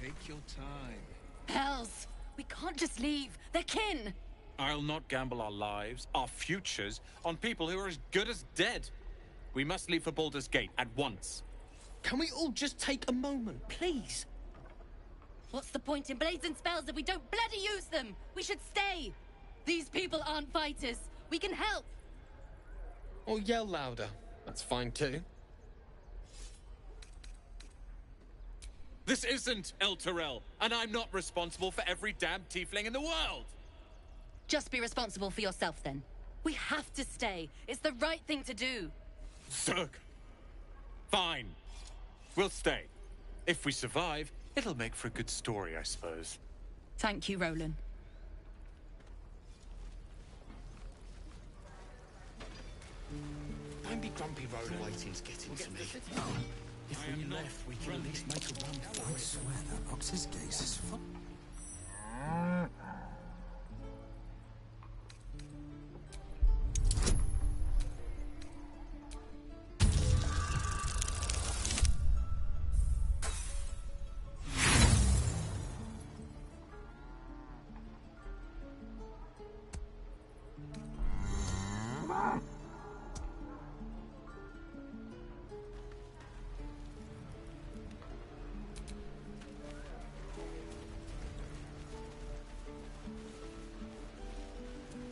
Take your time. Hells! We can't just leave. They're kin! I'll not gamble our lives, our futures, on people who are as good as dead. We must leave for Baldur's Gate at once. Can we all just take a moment, please? What's the point in blades and spells if we don't bloody use them? We should stay! These people aren't fighters. We can help! Or yell louder. That's fine too. This isn't El Terrell, and I'm not responsible for every damn tiefling in the world! Just be responsible for yourself, then. We have to stay. It's the right thing to do. Zerg! Fine. We'll stay. If we survive, it'll make for a good story, I suppose. Thank you, Roland. Don't be grumpy, Roland. Waiting's getting to me. If we left, we could at least make a run for it. I swear that Ox's gaze is full.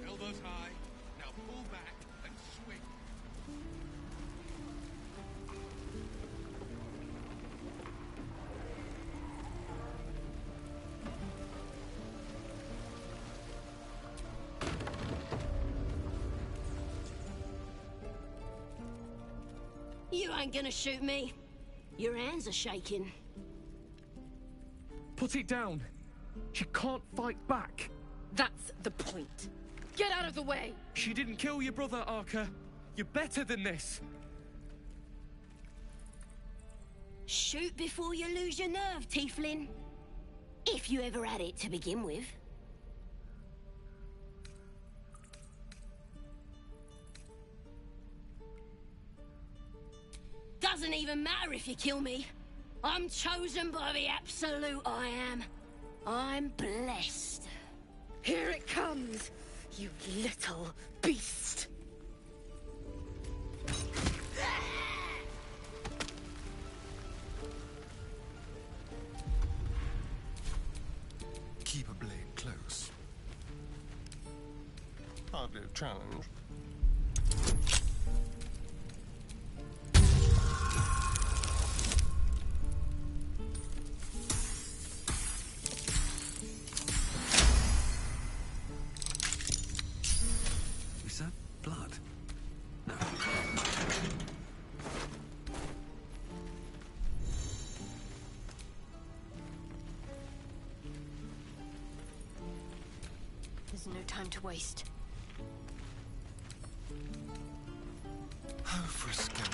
Elbows high. Now pull back and swing. You ain't gonna shoot me. Your hands are shaking. Put it down. She can't fight back. That's the point. Get out of the way! She didn't kill your brother, Arca. You're better than this. Shoot before you lose your nerve, Tiefling. If you ever had it to begin with. Doesn't even matter if you kill me. I'm chosen by the absolute I am. I'm blessed. Here it comes, you little beast! Keep a blade close. Hardly a challenge. Is that blood? No. There's no time to waste. Oh, for a skeleton.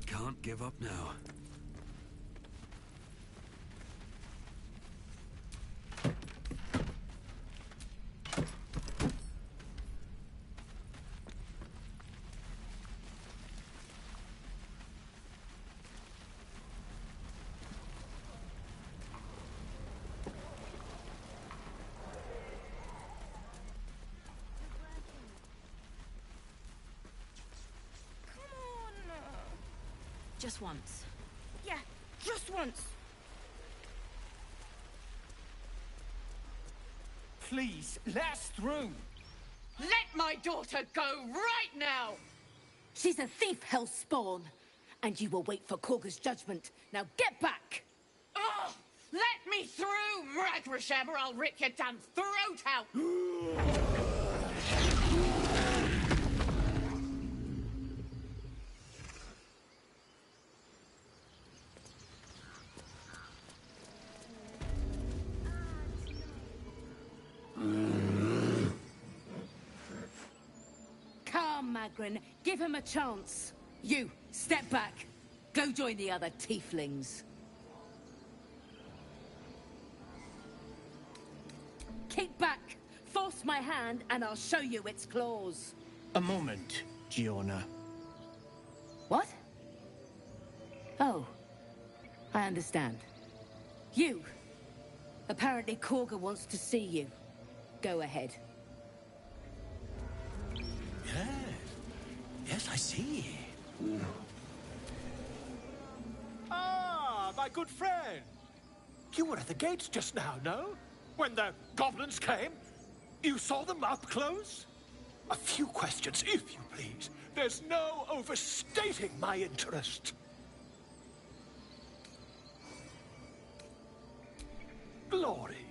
Can't give up now. Come on! Just once. Yeah, just once. Please, let us through. Let my daughter go right now! She's a thief, hellspawn. And you will wait for Korga's judgment. Now get back! Oh, let me through, Ragrasham, or I'll rip your damn throat out! Come, Magrin. Give him a chance. You, step back. Go join the other tieflings. Keep back. Force my hand and I'll show you its claws. A moment, Giona. What? Oh. I understand. You. Apparently Korga wants to see you. Go ahead. Yes, I see. Ah, my good friend. You were at the gates just now, no? When the goblins came? You saw them up close? A few questions, if you please. There's no overstating my interest. Glory.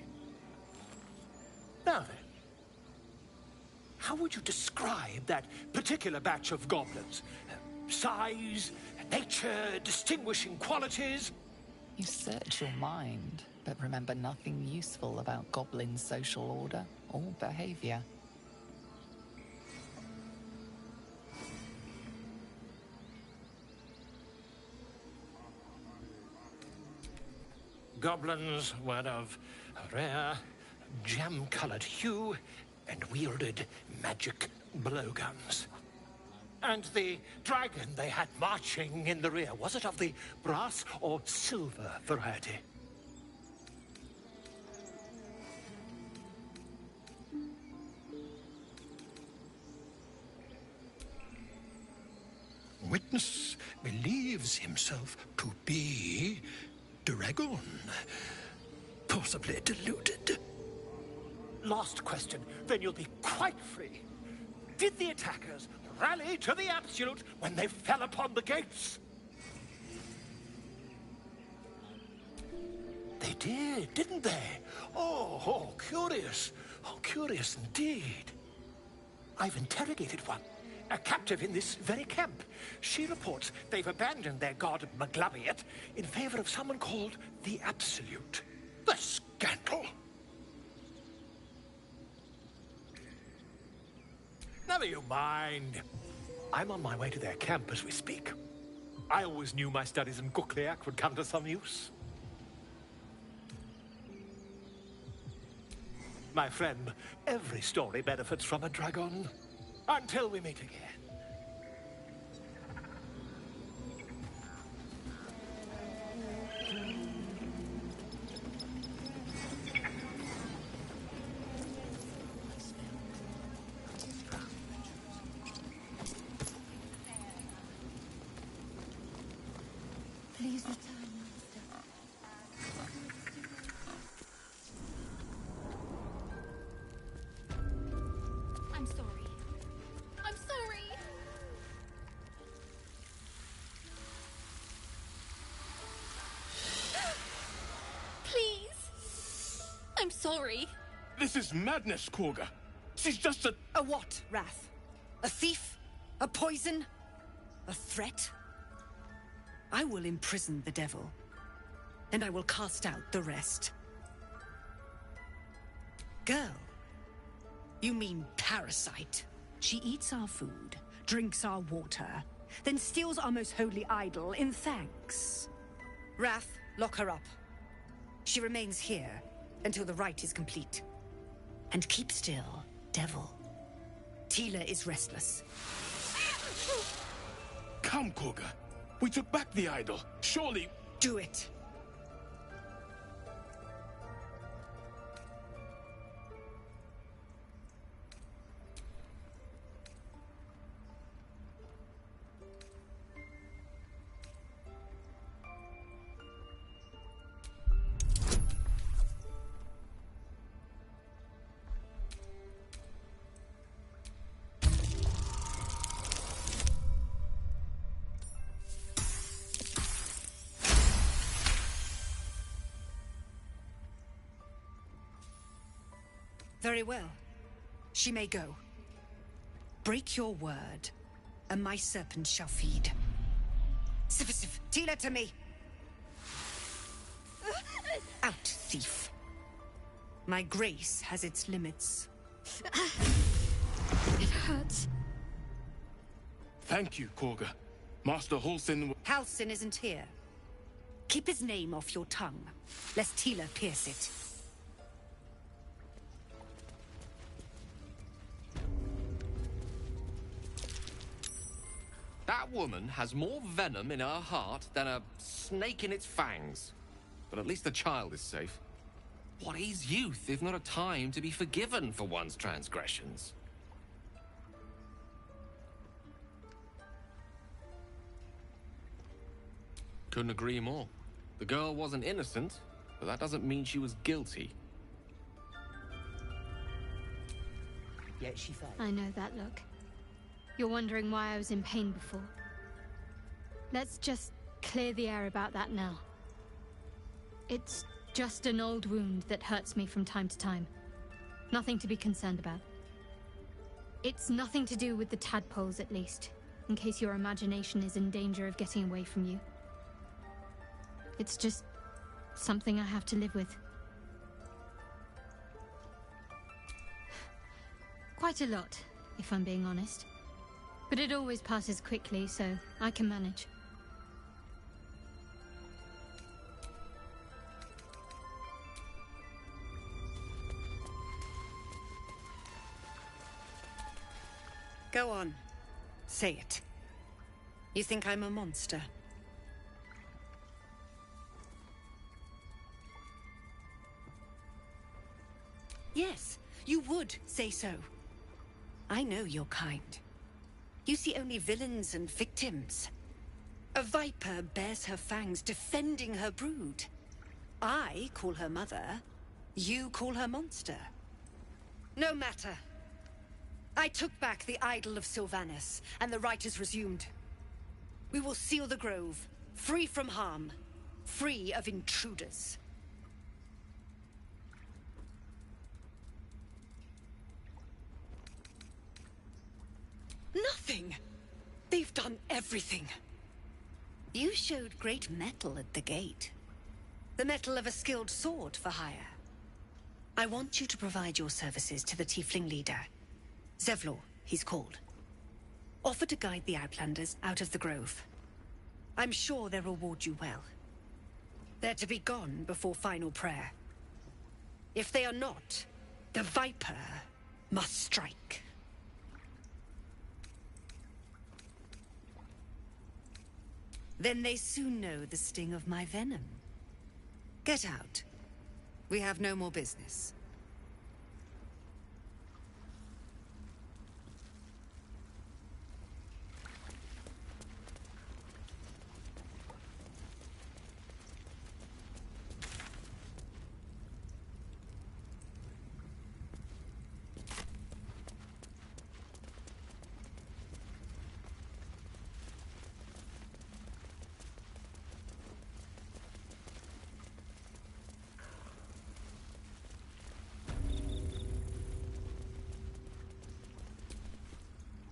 Now then, how would you describe that particular batch of goblins? Size, nature, distinguishing qualities? You search your mind, but remember nothing useful about goblin social order or behavior. Goblins were of a rare, jam-colored hue and wielded magic blowguns. And the dragon they had marching in the rear, was it of the brass or silver variety? Witness believes himself to be dragon. Possibly deluded. Last question, then you'll be quite free. Did the attackers rally to the absolute when they fell upon the gates? They did, didn't they? Oh, curious. Oh, curious indeed. I've interrogated one, a captive in this very camp. She reports they've abandoned their god Maglabiet in favor of someone called the Absolute. The scandal! Never you mind. I'm on my way to their camp as we speak. I always knew my studies in Gukliak would come to some use. My friend, every story benefits from a dragon. Until we meet again. Please return, Master. I'm sorry. I'm sorry! Please! I'm sorry. This is madness, Korga. She's just a... A what, Wrath? A thief? A poison? A threat? I will imprison the devil, and I will cast out the rest. Girl, you mean parasite. She eats our food, drinks our water, then steals our most holy idol in thanks. Wrath, lock her up. She remains here until the rite is complete. And keep still, devil. Tila is restless. Come, Korga. We took back the idol. Surely... Do it. Very well. She may go. Break your word, and my serpent shall feed. Sif, Tila to me! Out, thief. My grace has its limits. It hurts. Thank you, Korga. Master Halsin... Halsin isn't here. Keep his name off your tongue, lest Tila pierce it. That woman has more venom in her heart than a snake in its fangs. But at least the child is safe. What is youth if not a time to be forgiven for one's transgressions? Couldn't agree more. The girl wasn't innocent, but that doesn't mean she was guilty. Yet she failed. I know that look. You're wondering why I was in pain before. Let's just clear the air about that now. It's just an old wound that hurts me from time to time. Nothing to be concerned about. It's nothing to do with the tadpoles, at least, in case your imagination is in danger of getting away from you. It's just something I have to live with. Quite a lot, if I'm being honest. But it always passes quickly, so I can manage. Go on. Say it. You think I'm a monster? Yes, you would say so. I know your kind. You see only villains and victims. A viper bears her fangs defending her brood. I call her mother. You call her monster. No matter. I took back the idol of Sylvanus, and the rite is resumed. We will seal the grove, free from harm, free of intruders. Nothing! They've done everything. You showed great mettle at the gate. The mettle of a skilled sword for hire. I want you to provide your services to the tiefling leader. Zevlor, he's called. Offer to guide the Outlanders out of the grove. I'm sure they'll reward you well. They're to be gone before final prayer. If they are not, the Viper must strike. Then they soon know the sting of my venom. Get out. We have no more business.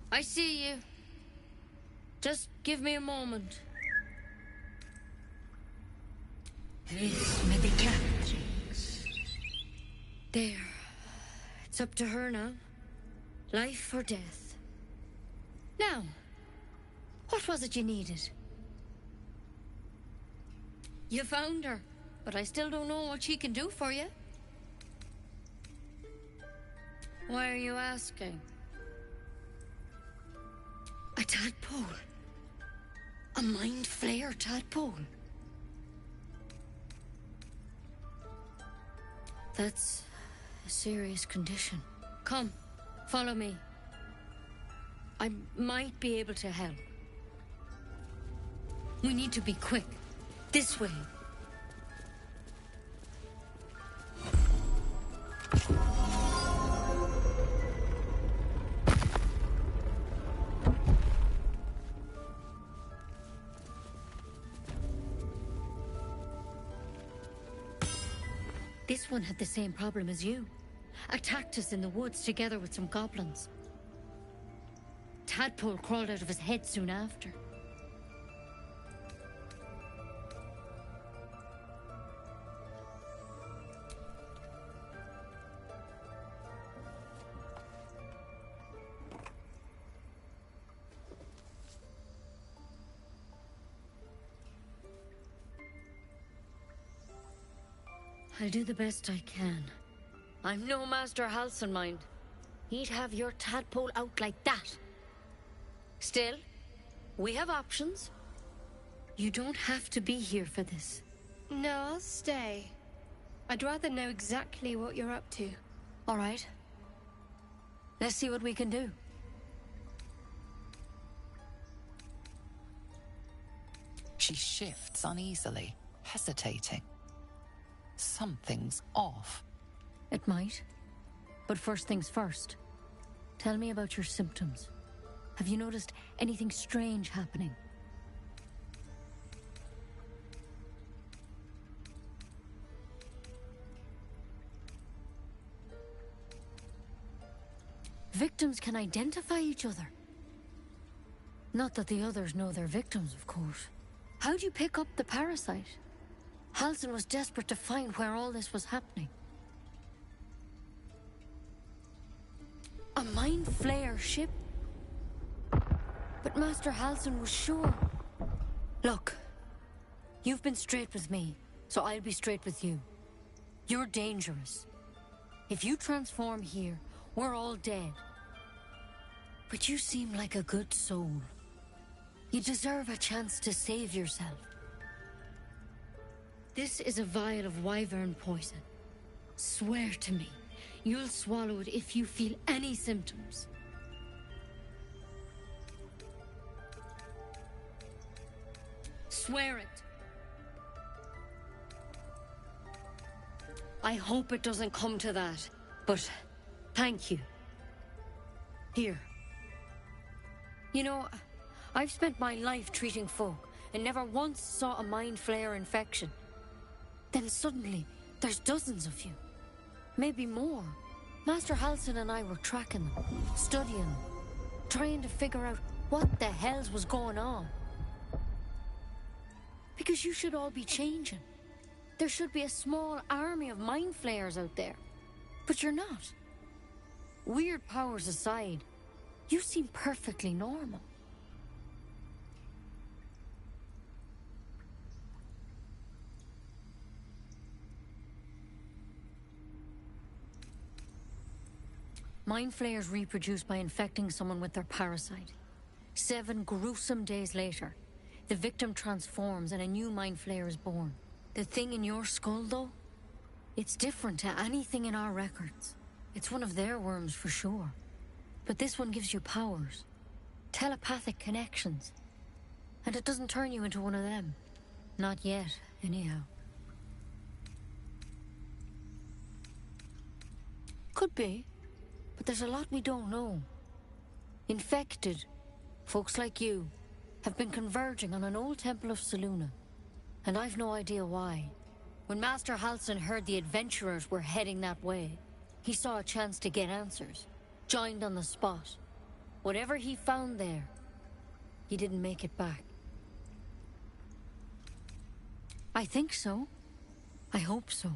I see you. Just give me a moment. There. It's up to her now. Life or death. Now, what was it you needed? You found her, but I still don't know what she can do for you. Why are you asking? A tadpole. A mind flayer tadpole. That's a serious condition. Come, follow me. I might be able to help. We need to be quick. This way. This one had the same problem as you. attacked us in the woods together with some goblins. Tadpole crawled out of his head soon after. I'll do the best I can. I'm no Master Halsin, mind. He'd have your tadpole out like that. Still, we have options. You don't have to be here for this. No, I'll stay. I'd rather know exactly what you're up to. All right. Let's see what we can do. She shifts uneasily, hesitating. Something's off. It might. But first things first. Tell me about your symptoms. Have you noticed anything strange happening? Victims can identify each other. Not that the others know they're victims, of course. How'd you pick up the parasite? Halsin was desperate to find where all this was happening. A mind flayer ship? But Master Halsin was sure. Look, you've been straight with me, so I'll be straight with you. You're dangerous. If you transform here, we're all dead. But you seem like a good soul. You deserve a chance to save yourself. This is a vial of wyvern poison. Swear to me, you'll swallow it if you feel any symptoms. Swear it. I hope it doesn't come to that, but thank you. Here. You know, I've spent my life treating folk and never once saw a mind flayer infection. Then suddenly, there's dozens of you. Maybe more. Master Halsin and I were tracking them, studying them, trying to figure out what the hells was going on. Because you should all be changing. There should be a small army of mind flayers out there. But you're not. Weird powers aside, you seem perfectly normal. Mind flayers reproduce by infecting someone with their parasite. 7 gruesome days later, the victim transforms and a new mind flayer is born. The thing in your skull, though, it's different to anything in our records. It's one of their worms for sure. But this one gives you powers. Telepathic connections. And it doesn't turn you into one of them. Not yet, anyhow. Could be. But there's a lot we don't know. Infected, folks like you, have been converging on an old temple of Selûne. And I've no idea why. When Master Halsin heard the adventurers were heading that way, he saw a chance to get answers. Joined on the spot. Whatever he found there, he didn't make it back. I think so. I hope so.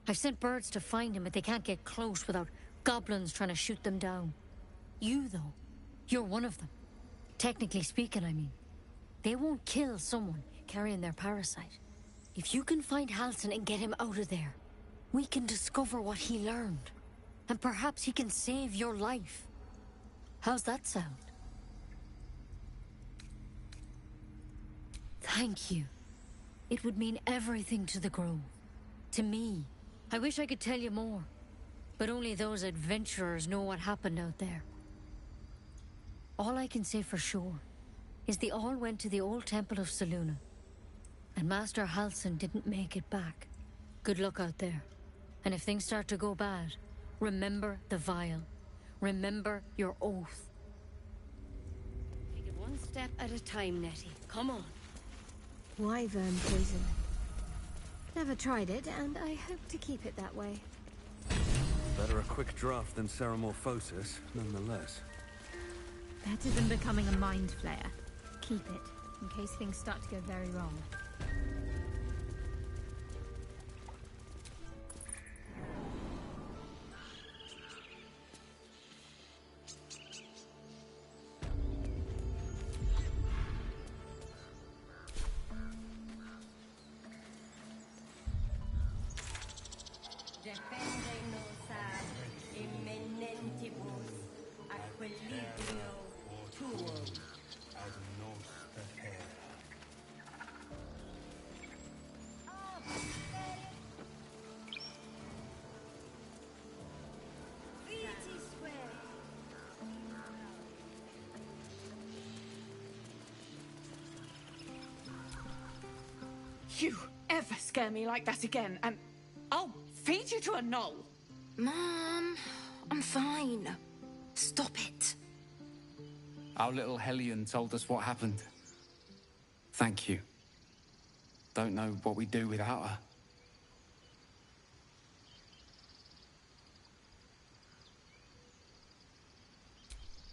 I've sent birds to find him, but they can't get close without goblins trying to shoot them down. You, though, you're one of them. Technically speaking, I mean. They won't kill someone carrying their parasite. If you can find Halsin and get him out of there, we can discover what he learned. And perhaps he can save your life. How's that sound? Thank you. It would mean everything to the Grove. To me. I wish I could tell you more. But only those adventurers know what happened out there. All I can say for sure is they all went to the old temple of Selûne. And Master Halsin didn't make it back. Good luck out there. And if things start to go bad, remember the vial. Remember your oath. Take it one step at a time, Nettie. Come on. Wyvern poison. Never tried it, and I hope to keep it that way. Better a quick draft than Ceramorphosis, nonetheless. Better than becoming a mind flayer. Keep it, in case things start to go very wrong. You ever scare me like that again, and I'll feed you to a knoll. Mom, I'm fine. Stop it. Our little Hellion told us what happened. Thank you. Don't know what we'd do without her.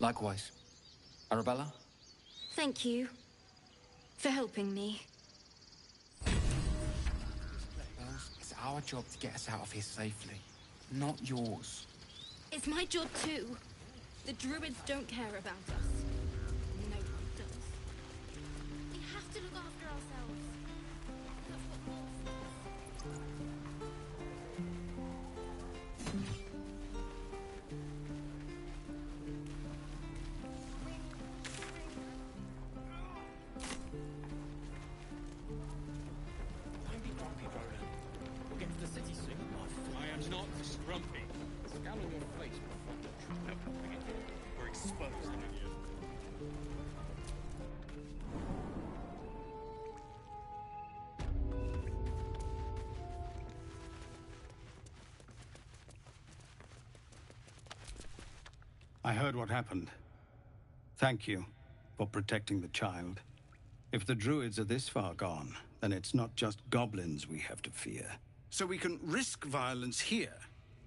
Likewise. Arabella? Thank you for helping me. Bells, it's our job to get us out of here safely, not yours. It's my job too. The druids don't care about us. No one does. We have to look after ourselves. That's what Wolf Don't be grumpy, Roland. We'll get to the city soon. I am not grumpy. Scowl on your face will find the truth. No helping it. We're exposed, aren't you? I heard what happened. Thank you for protecting the child. If the druids are this far gone, then it's not just goblins we have to fear. So we can risk violence here,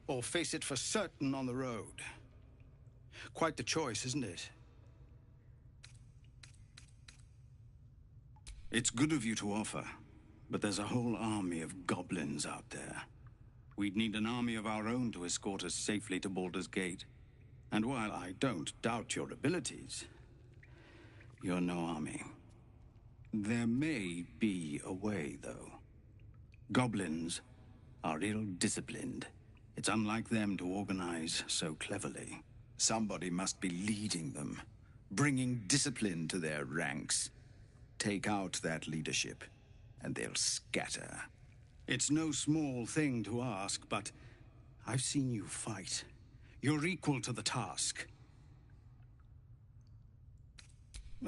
or face it for certain on the road. Quite the choice, isn't it? It's good of you to offer, but there's a whole army of goblins out there. We'd need an army of our own to escort us safely to Baldur's Gate. And while I don't doubt your abilities, you're no army. There may be a way, though. Goblins are ill-disciplined. It's unlike them to organize so cleverly. Somebody must be leading them, bringing discipline to their ranks. Take out that leadership, and they'll scatter. It's no small thing to ask, but I've seen you fight. You're equal to the task.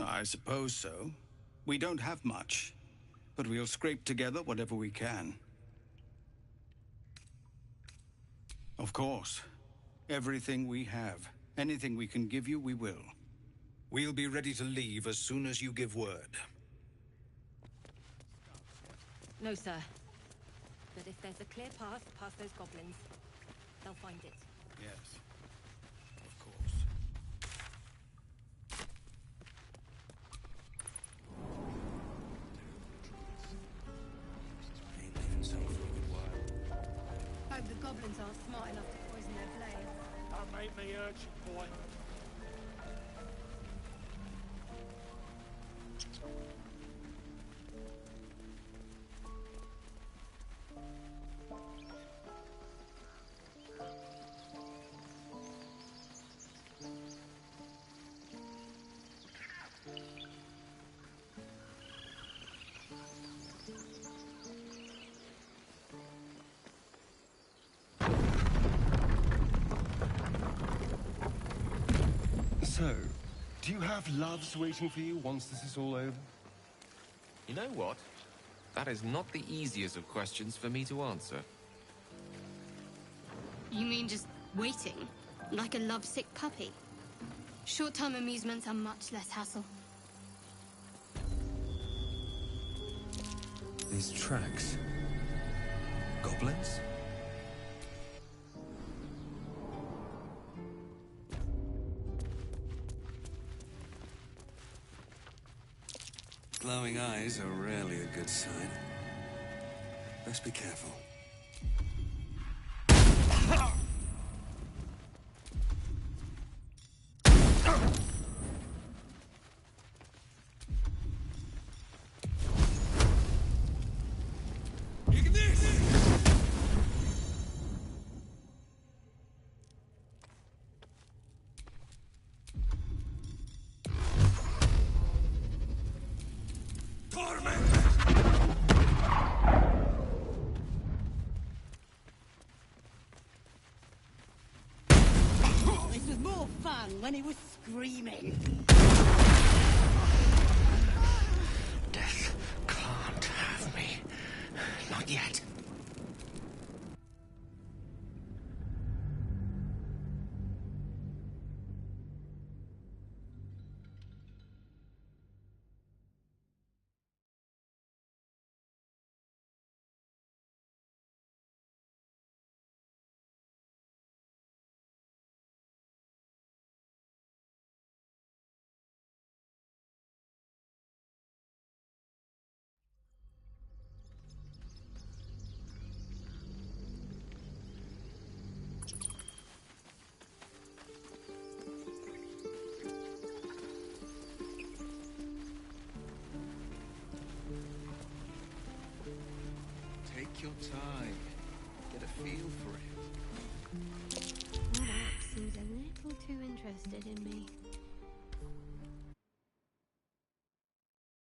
I suppose so. We don't have much, but we'll scrape together whatever we can. Of course. Everything we have. Anything we can give you, we will. We'll be ready to leave as soon as you give word. No, sir. But if there's a clear path past those goblins, they'll find it. Yes. Of course. Ain't leaving so for a good while. Hope the goblins aren't smart enough to poison their blade. Don't make me urgent, boy. So, do you have loves waiting for you once this is all over? You know what? That is not the easiest of questions for me to answer. You mean just waiting? Like a lovesick puppy? Short-term amusements are much less hassle. These tracks. Goblins? glowing eyes are rarely a good sign. Best be careful. This was more fun when he was screaming. Death can't have me. Not yet. Take your time. Get a feel for it. That axe seems a little too interested in me.